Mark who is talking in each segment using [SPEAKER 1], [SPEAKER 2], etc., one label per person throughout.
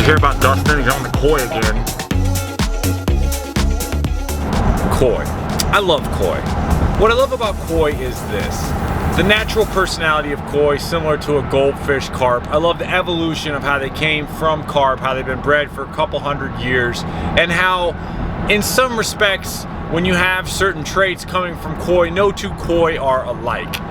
[SPEAKER 1] Hear about Dustin, he's on the koi again. Koi. I love koi. What I love about koi is this. The natural personality of koi, similar to a goldfish, carp. I love the evolution of how they came from carp, how they've been bred for a couple hundred years, and how, in some respects, when you have certain traits coming from koi, no two koi are alike.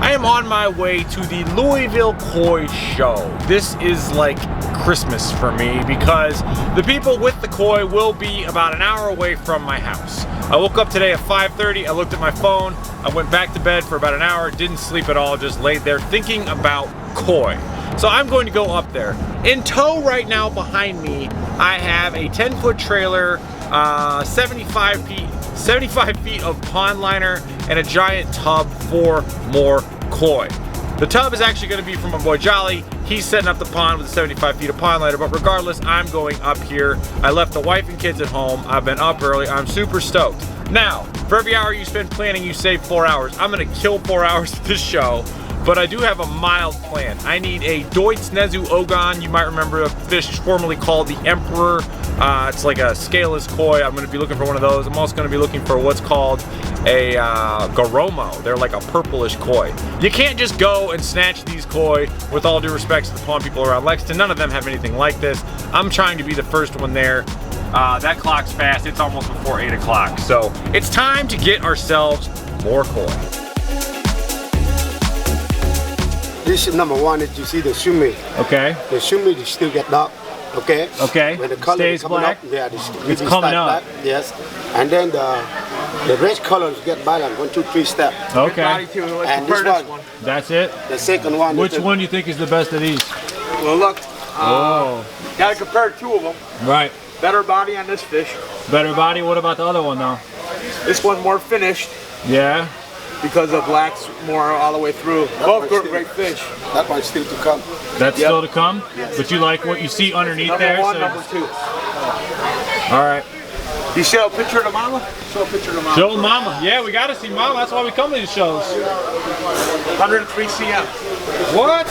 [SPEAKER 1] I am on my way to the Louisville Koi show. This is like Christmas for me because the people with the koi will be about an hour away from my house. I woke up today at 5:30, I looked at my phone, I went back to bed for about an hour, didn't sleep at all, just laid there thinking about koi. So I'm going to go up there. In tow right now behind me, I have a 10-foot trailer, 75 feet of pond liner, and a giant tub for more koi. The tub is actually going to be from my boy Jolly. He's setting up the pond with 75 feet of pond liner, but regardless, I'm going up here. I left the wife and kids at home. I've been up early. I'm super stoked. Now, for every hour you spend planning, you save 4 hours. I'm going to kill 4 hours at this show, but I do have a mild plan. I need a Deutz Nezu Ogon. You might remember a fish formerly called the Emperor. It's like a scaleless koi. I'm going to be looking for one of those. I'm also going to be looking for what's called a Garomo. They're like a purplish koi. You can't just go and snatch these koi, with all due respect to the pond people around Lexington. None of them have anything like this. I'm trying to be the first one there. That clock's fast. It's almost before 8 o'clock. So it's time to get ourselves more koi.
[SPEAKER 2] This is number one. Is you see the shumi.
[SPEAKER 1] Okay.
[SPEAKER 2] The shumi is still get dark. Okay.
[SPEAKER 1] Okay.
[SPEAKER 2] When the color
[SPEAKER 1] stays black.
[SPEAKER 2] Up, yeah,
[SPEAKER 1] it's coming up.
[SPEAKER 2] Black, yes. And then the red colors get balanced. 1, 2, 3 step.
[SPEAKER 1] Okay.
[SPEAKER 2] And this one.
[SPEAKER 1] That's it.
[SPEAKER 2] The second one.
[SPEAKER 1] Which one do you think is the best of these?
[SPEAKER 3] Well, look.
[SPEAKER 1] Oh.
[SPEAKER 3] Gotta compare two of them.
[SPEAKER 1] Right.
[SPEAKER 3] Better body on this fish.
[SPEAKER 1] Better body. What about the other one though?
[SPEAKER 3] This one more finished.
[SPEAKER 1] Yeah.
[SPEAKER 3] Because the black's more all the way through. Both great fish.
[SPEAKER 2] That one's still to come.
[SPEAKER 1] That's still to come? Yes. But you like what you see underneath
[SPEAKER 3] number
[SPEAKER 1] there?
[SPEAKER 3] One,
[SPEAKER 1] so...
[SPEAKER 3] number two.
[SPEAKER 1] All right.
[SPEAKER 3] You show a picture of the mama? Show a picture of the mama.
[SPEAKER 1] Show mama. Yeah, we got to see mama. That's why we come to these shows.
[SPEAKER 3] 103 cm.
[SPEAKER 1] What?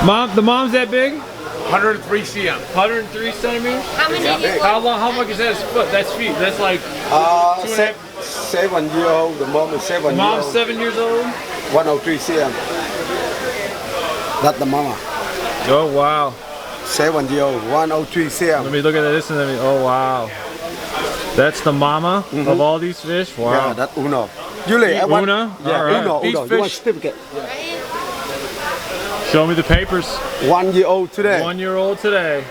[SPEAKER 1] Mom, the mom's that big?
[SPEAKER 3] 103 cm.
[SPEAKER 1] 103 centimeters?
[SPEAKER 4] How many?
[SPEAKER 1] How long? How much is that? Foot? That's feet. That's like
[SPEAKER 2] 7 year old. The mom is 7 years old.
[SPEAKER 1] Mom's 7 years old.
[SPEAKER 2] 103 cm. That's the mama.
[SPEAKER 1] Oh wow.
[SPEAKER 2] 7 year old. 103 cm.
[SPEAKER 1] Let me look at this and let me. Oh wow. That's the mama of all these fish. Wow.
[SPEAKER 2] Yeah, that's Uno. Julie, I want.
[SPEAKER 1] Una.
[SPEAKER 2] Yeah,
[SPEAKER 1] all right.
[SPEAKER 2] Uno.
[SPEAKER 1] These
[SPEAKER 2] Uno.
[SPEAKER 1] fish.
[SPEAKER 2] You want certificate?
[SPEAKER 1] Show me the papers.
[SPEAKER 2] 1 year old today.
[SPEAKER 1] 1 year old today.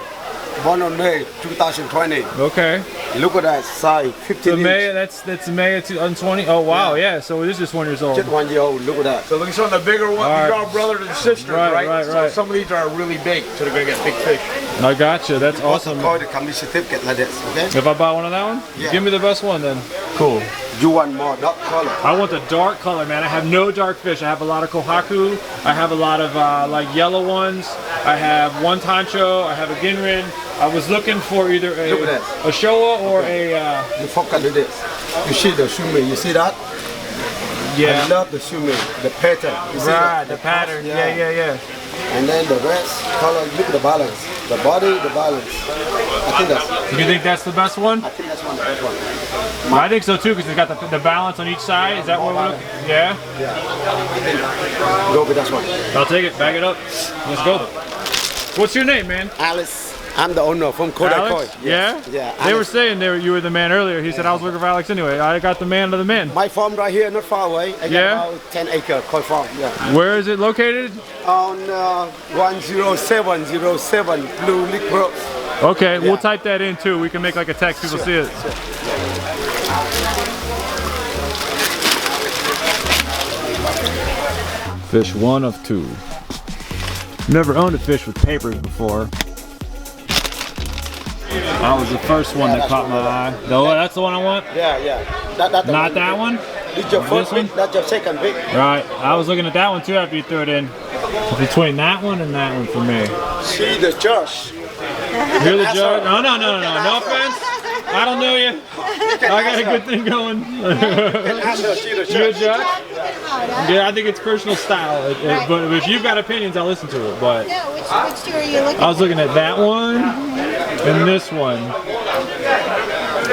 [SPEAKER 2] Born on May 2020.
[SPEAKER 1] Okay.
[SPEAKER 2] Look at that size, 15
[SPEAKER 1] So May,
[SPEAKER 2] inch.
[SPEAKER 1] that's May of 2020. Oh wow, yeah. So it is just 1 year old.
[SPEAKER 2] Just 1 year old. Look at that.
[SPEAKER 3] So look at some of the bigger ones.
[SPEAKER 1] All right.
[SPEAKER 3] These are all brothers and sisters, right? So some of these are really big, so they're gonna get big fish.
[SPEAKER 1] I got you. That's awesome.
[SPEAKER 2] Also, it can be certificate like this. Okay.
[SPEAKER 1] If I buy one of that one,
[SPEAKER 2] Yeah.
[SPEAKER 1] give me the best one then. Cool.
[SPEAKER 2] You want more dark color?
[SPEAKER 1] I want the dark color, man. I have no dark fish. I have a lot of kohaku. I have a lot of like yellow ones. I have one tancho. I have a ginrin. I was looking for either a showa or a.
[SPEAKER 2] You focus on this. You see the shumi. You see that?
[SPEAKER 1] Yeah.
[SPEAKER 2] I love the shumi. The pattern. You see
[SPEAKER 1] Right.
[SPEAKER 2] that?
[SPEAKER 1] The pattern. Yeah.
[SPEAKER 2] And then the rest color. Look at the balance. The body, the balance. I think that's.
[SPEAKER 1] You think that's the best one?
[SPEAKER 2] I think that's one. The best one.
[SPEAKER 1] I think so too, because it's got the balance on each side. Is that what we're looking? Yeah.
[SPEAKER 2] Yeah. Go with that one.
[SPEAKER 1] I'll take it. Bag it up. Let's go. What's your name, man?
[SPEAKER 2] Alice. I'm the owner from Koi.
[SPEAKER 1] Alex? Yeah?
[SPEAKER 2] Yeah.
[SPEAKER 1] They were
[SPEAKER 2] Alex.
[SPEAKER 1] saying you were the man earlier. He said I was looking for Alex anyway. I got the man of the men.
[SPEAKER 2] My farm right here, not far away. I got about 10 acre koi farm. Yeah.
[SPEAKER 1] Where is it located?
[SPEAKER 2] On 10707 Blue Lake Road.
[SPEAKER 1] Okay, we'll type that in too. We can make like a text. People see it. Fish 1 of 2. Never owned a fish with papers before. That was the first one that caught my eye. That's the one I want?
[SPEAKER 2] Yeah. That's the
[SPEAKER 1] Not that one?
[SPEAKER 2] It's your first
[SPEAKER 1] one?
[SPEAKER 2] pick, that's your second pick.
[SPEAKER 1] Right. I was looking at that one too after you threw it in. Between that one and that one for me.
[SPEAKER 2] See the judge.
[SPEAKER 1] You're the judge? No offense. I don't know you. I got a good thing going. You're a judge? Yeah, I think it's personal style. But if you've got opinions, I'll listen to it. But
[SPEAKER 4] No, which two are you looking at?
[SPEAKER 1] I was looking at that one And this one,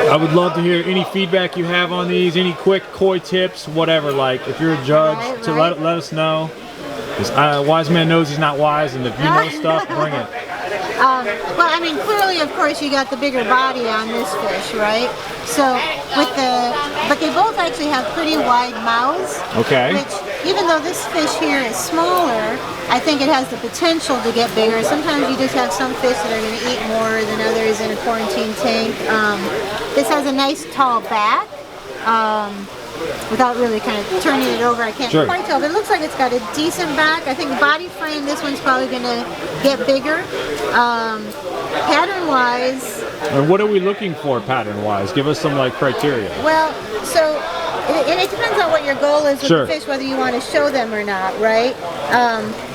[SPEAKER 1] I would love to hear any feedback you have on these, any quick koi tips, whatever. Like, if you're a judge, let us know. Wise man knows he's not wise, and if you know stuff, bring it.
[SPEAKER 4] Well, I mean, clearly, of course, you got the bigger body on this fish, right? So, but they both actually have pretty wide mouths.
[SPEAKER 1] Okay.
[SPEAKER 4] Which, even though this fish here is smaller, I think it has the potential to get bigger. Sometimes you just have some fish that are going to eat more than others in a quarantine tank. This has a nice tall back. Without really kind of turning it over, I can't quite tell, but it looks like it's got a decent back. I think the body frame, this one's probably going to get bigger. Pattern-wise...
[SPEAKER 1] And what are we looking for pattern-wise? Give us some, like, criteria.
[SPEAKER 4] Well, so... And it depends on what your goal is with the fish, whether you want to show them or not, right?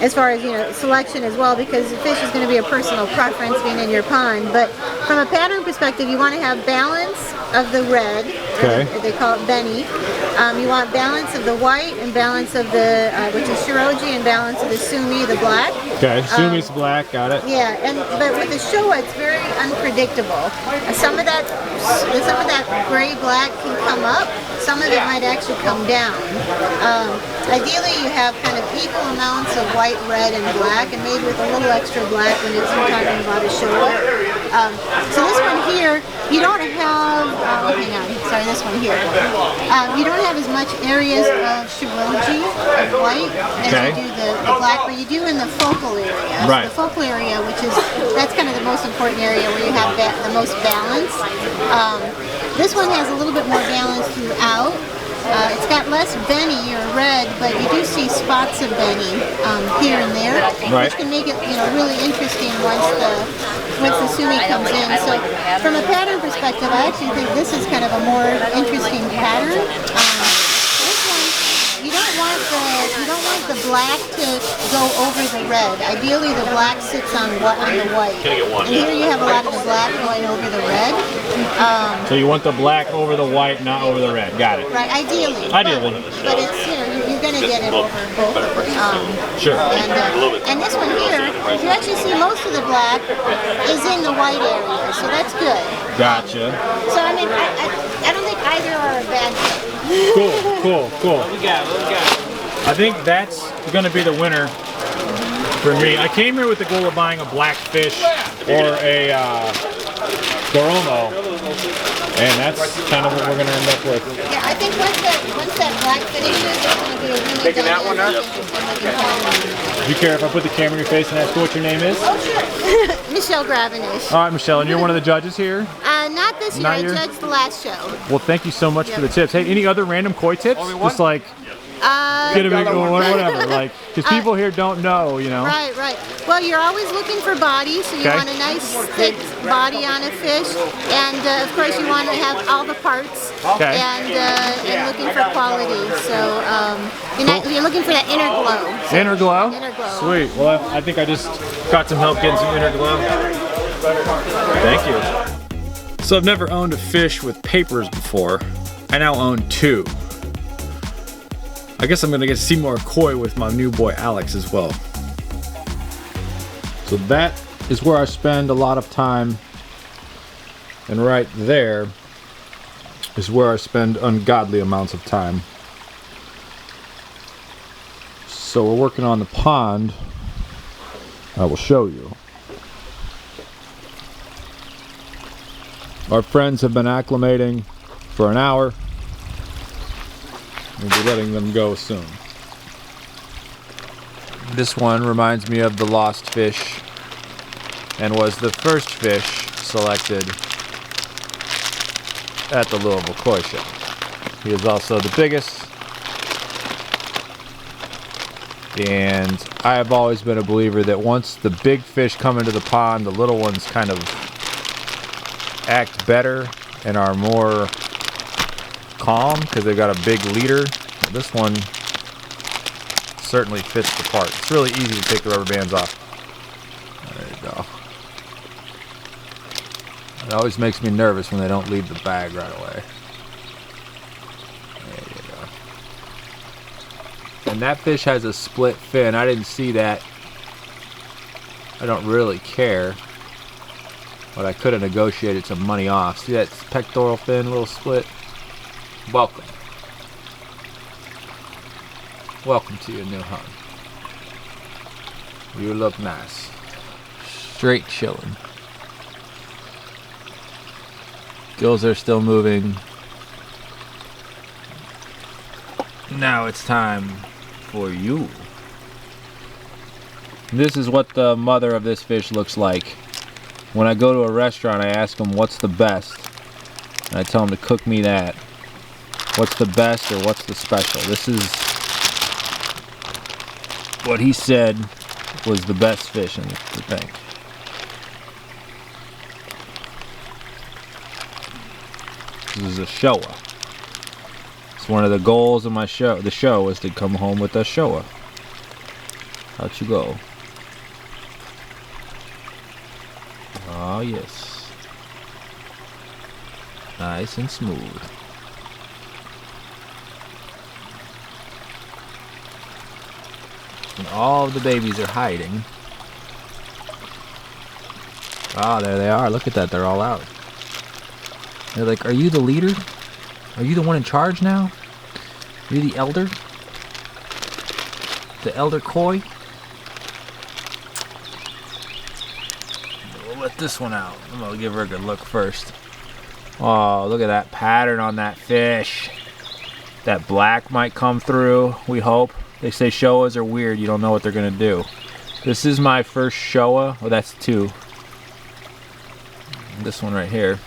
[SPEAKER 4] As far as, selection as well, because the fish is going to be a personal preference being in your pond. But from a pattern perspective, you want to have balance of the red, they call it Benny. You want balance of the white and balance of the, which is Shiroji, and balance of the Sumi, the black.
[SPEAKER 1] Okay, Sumi's black, got it.
[SPEAKER 4] Yeah, but with the Showa, it's very unpredictable. Some of that gray-black can come up. Some of it might actually come down. Ideally, you have kind of equal amounts of white, red, and black, and maybe with a little extra black when you're talking about a Showa. So this one here, you don't have, hang on, sorry, this one here. You don't have as much areas of Shiroji, of white, as you do the black, but you do in the focal area.
[SPEAKER 1] Right.
[SPEAKER 4] So the focal area, that's kind of the most important area where you have the most balance. This one has a little bit more balance throughout. It's got less Benny or red, but you do see spots of Benny here and there, which can make it really interesting once the Sumi comes in. So from a pattern perspective, I actually think this is kind of a more interesting pattern. This one, you don't want the black to go over the red. Ideally, the black sits on the white. And here you have a lot of the black going over the red.
[SPEAKER 1] So you want the black over the white, not over the red. Got it.
[SPEAKER 4] Right, ideally. But it's, you're going to get it over both.
[SPEAKER 1] Sure.
[SPEAKER 4] And this one here, you actually see most of the black is in the white area, so that's good.
[SPEAKER 1] Gotcha.
[SPEAKER 4] So, I mean, I don't think either are a bad thing.
[SPEAKER 1] Cool.
[SPEAKER 3] What we got?
[SPEAKER 1] I think that's going to be the winner for me. I came here with the goal of buying a black fish or a Goromo, and that's kind of what we're going to end up with.
[SPEAKER 4] Yeah, I think once that black finishes, it's going to be a really
[SPEAKER 3] Taking that one up?
[SPEAKER 1] Do you care if I put the camera in your face and ask what your name is?
[SPEAKER 4] Oh, sure. Michelle Gravenish.
[SPEAKER 1] All right, Michelle, and you're one of the judges here?
[SPEAKER 4] Not this year. I judged the last show.
[SPEAKER 1] Well, thank you so much for the tips. Hey, any other random koi tips? Just like... get a big or whatever, like, because people here don't know,
[SPEAKER 4] Right. Well, you're always looking for body, so you want a nice thick body on a fish, and of course you want to have all the parts, and looking for quality. So you're looking for that inner glow.
[SPEAKER 1] Inner glow?
[SPEAKER 4] Inner glow.
[SPEAKER 1] Sweet. Well, I think I just got some help getting some inner glow. Thank you. So I've never owned a fish with papers before. I now own 2. I guess I'm gonna get to see more koi with my new boy Alex as well. So that is where I spend a lot of time, and right there is where I spend ungodly amounts of time. So we're working on the pond. I will show you. Our friends have been acclimating for an hour. We'll be letting them go soon. This one reminds me of the lost fish and was the first fish selected at the Louisville Koi show. He is also the biggest, and I have always been a believer that once the big fish come into the pond, the little ones kind of act better and are more calm because they've got a big leader. This one certainly fits the part. It's really easy to take the rubber bands off. There you go. It always makes me nervous when they don't leave the bag right away. There you go. And that fish has a split fin. I didn't see that. I don't really care. but I could have negotiated some money off. See that pectoral fin, little split? Welcome. Welcome to your new home. You look nice. Straight chilling. Gills are still moving. Now it's time for you. This is what the mother of this fish looks like. When I go to a restaurant, I ask them what's the best. And I tell them to cook me that. What's the best or what's the special? This is what he said was the best fish in the thing. This is a showa. It's one of the goals of my show. The show is to come home with a showa. How'd you go? Oh yes. Nice and smooth. And all of the babies are hiding. Ah, there they are. Look at that. They're all out. They're like, are you the leader? Are you the one in charge now? Are you the elder? The elder koi? We'll let this one out. I'm gonna give her a good look first. Oh, look at that pattern on that fish. That black might come through, we hope. They say showas are weird. You don't know what they're gonna do. This is my first showa. Oh, that's two. This one right here.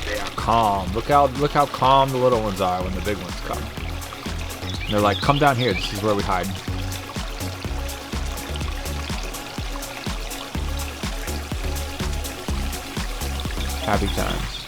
[SPEAKER 1] They are calm. Look how calm the little ones are when the big ones come. And they're like, come down here. This is where we hide. Happy times.